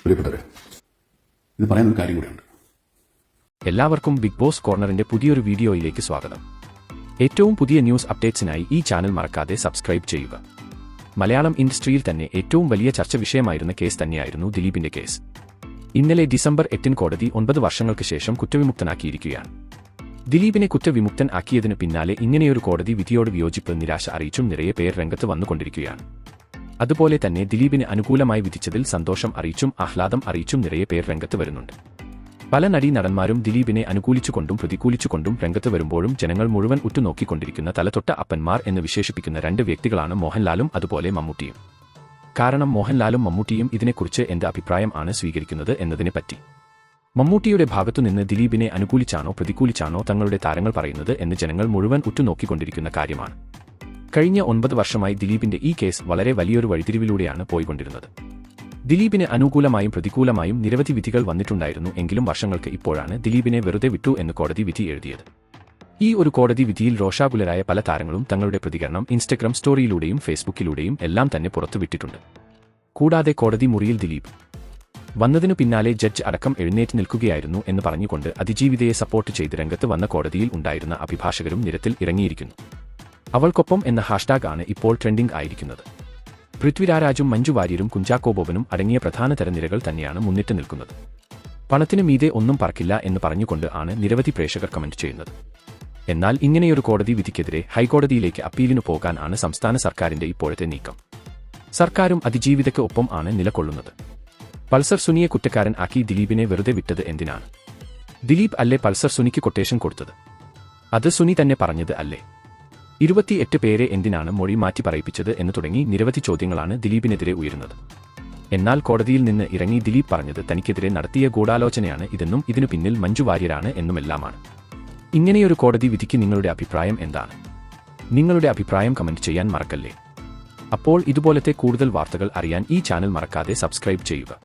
പ്രിയപ്പെട്ടവരെ, ഇത് പറയാനൊരു കാര്യം കൂടിയുണ്ട്. എല്ലാവർക്കും ബിഗ് ബോസ് കോർണറിന്റെ പുതിയൊരു വീഡിയോയിലേക്ക് സ്വാഗതം. ഏറ്റവും പുതിയ ന്യൂസ് അപ്ഡേറ്റ്സിനായി ഈ ചാനൽ മറക്കാതെ സബ്സ്ക്രൈബ് ചെയ്യുക. മലയാളം ഇൻഡസ്ട്രിയിൽ തന്നെ ഏറ്റവും വലിയ ചർച്ച വിഷയമായിരുന്ന കേസ് തന്നെയായിരുന്നു ദിലീപിന്റെ കേസ്. ഇന്നലെ ഡിസംബർ 8 കോടതി 9 വർഷങ്ങൾക്ക് ശേഷം കുറ്റവിമുക്തനാക്കിയിരിക്കുകയാണ്. ദിലീപിനെ കുറ്റവിമുക്തൻ ആക്കിയതിനു പിന്നാലെ ഇങ്ങനെയൊരു കോടതി വിധിയോട് വിയോജിപ്പ് നിരാശ അറിയിച്ചും നിറയെ പേർ രംഗത്ത് വന്നുകൊണ്ടിരിക്കുകയാണ്. അതുപോലെ തന്നെ ദിലീപിന് അനുകൂലമായി വിധിച്ചതിൽ സന്തോഷം അറിയിച്ചും ആഹ്ലാദം അറിയിച്ചും നിറയെ പേർ രംഗത്ത് വരുന്നുണ്ട്. പല നടന്മാരും ദിലീപിനെ അനുകൂലിച്ചുകൊണ്ടും പ്രതികൂലിച്ചുകൊണ്ടും രംഗത്ത് വരുമ്പോഴും ജനങ്ങൾ മുഴുവൻ ഉറ്റുനോക്കിക്കൊണ്ടിരിക്കുന്ന തലതൊട്ട അപ്പന്മാർ എന്ന് വിശേഷിപ്പിക്കുന്ന 2 വ്യക്തികളാണ് മോഹൻലാലും അതുപോലെ മമ്മൂട്ടിയും. കാരണം മോഹൻലാലും മമ്മൂട്ടിയും ഇതിനെക്കുറിച്ച് എന്ത് അഭിപ്രായം ആണ് സ്വീകരിക്കുന്നത് എന്നതിനെപ്പറ്റി. മമ്മൂട്ടിയുടെ ഭാഗത്തുനിന്ന് ദിലീപിനെ അനുകൂലിച്ചാണോ പ്രതികൂലിച്ചാണോ തങ്ങളുടെ താരങ്ങൾ പറയുന്നത് എന്ന് ജനങ്ങൾ മുഴുവൻ ഉറ്റുനോക്കിക്കൊണ്ടിരിക്കുന്ന കാര്യമാണ്. കഴിഞ്ഞ 9 വർഷമായി ദിലീപിന്റെ ഈ കേസ് വളരെ വലിയൊരു വഴിത്തിരിവിലൂടെയാണ് പോയിക്കൊണ്ടിരുന്നത്. ദിലീപിന് അനുകൂലമായും പ്രതികൂലമായും നിരവധി വിധികൾ വന്നിട്ടുണ്ടായിരുന്നു. എങ്കിലും വർഷങ്ങൾക്ക് ഇപ്പോഴാണ് ദിലീപിനെ വെറുതെ വിട്ടു എന്ന് കോടതി വിധി എഴുതിയത്. ഈ ഒരു കോടതി വിധിയിൽ രോഷാകുലരായ പല താരങ്ങളും തങ്ങളുടെ പ്രതികരണം ഇൻസ്റ്റഗ്രാം സ്റ്റോറിയിലൂടെയും ഫേസ്ബുക്കിലൂടെയും എല്ലാം തന്നെ പുറത്തുവിട്ടിട്ടുണ്ട്. കൂടാതെ കോടതി മുറിയിൽ ദിലീപ് വന്നതിനു പിന്നാലെ ജഡ്ജ് അടക്കം എഴുന്നേറ്റ് നിൽക്കുകയായിരുന്നു എന്ന് പറഞ്ഞുകൊണ്ട് അതിജീവിതയെ സപ്പോർട്ട് ചെയ്ത് രംഗത്ത് വന്ന കോടതിയിൽ ഉണ്ടായിരുന്ന അഭിഭാഷകരും നിരത്തിൽ ഇറങ്ങിയിരിക്കുന്നു. അവൾക്കൊപ്പം എന്ന ഹാഷ്ടാഗ് ആണ് ഇപ്പോൾ ട്രെൻഡിംഗ് ആയിരിക്കുന്നത്. പൃഥ്വിരാജും മഞ്ജു വാര്യരും കുഞ്ചാക്കോ ബോബനും അടങ്ങിയ പ്രധാന തരനിരകൾ തന്നെയാണ് മുന്നിട്ട് നിൽക്കുന്നത്. പണത്തിനു മീതെ ഒന്നും പറക്കില്ല എന്ന് പറഞ്ഞുകൊണ്ട് ആണ് നിരവധി പ്രേക്ഷകർ കമന്റ് ചെയ്യുന്നത്. എന്നാൽ ഇങ്ങനെയൊരു കോടതി വിധിക്കെതിരെ ഹൈക്കോടതിയിലേക്ക് അപ്പീലിനു പോകാൻ ആണ് സംസ്ഥാന സർക്കാരിന്റെ ഇപ്പോഴത്തെ നീക്കം. സർക്കാരും അതിജീവിതയ്ക്ക് ഒപ്പം ആണ് നിലകൊള്ളുന്നത്. പൾസർ സുനിയെ കുറ്റക്കാരൻ ആക്കി ദിലീപിനെ വെറുതെ വിട്ടത് എന്തിനാണ്? ദിലീപ് അല്ലേ പൾസർ സുനിക്ക് കൊട്ടേഷൻ കൊടുത്തത്? അത് സുനി തന്നെ പറഞ്ഞത് അല്ലേ? 28 പേരെ എന്തിനാണ് മൊഴി മാറ്റി പറയിപ്പിച്ചത് എന്ന് തുടങ്ങി നിരവധി ചോദ്യങ്ങളാണ് ദിലീപിനെതിരെ ഉയരുന്നത്. എന്നാൽ കോടതിയിൽ നിന്ന് ഇറങ്ങി ദിലീപ് പറഞ്ഞത് തനിക്കെതിരെ നടത്തിയ ഗൂഢാലോചനയാണ് ഇതെന്നും ഇതിനു പിന്നിൽ മഞ്ജു വാര്യരാണ് എന്നുമെല്ലാമാണ്. ഇങ്ങനെയൊരു കോടതി വിധിക്ക് നിങ്ങളുടെ അഭിപ്രായം എന്താണ്? നിങ്ങളുടെ അഭിപ്രായം കമന്റ് ചെയ്യാൻ മറക്കല്ലേ. അപ്പോൾ ഇതുപോലത്തെ കൂടുതൽ വാർത്തകൾ അറിയാൻ ഈ ചാനൽ മറക്കാതെ സബ്സ്ക്രൈബ് ചെയ്യുക.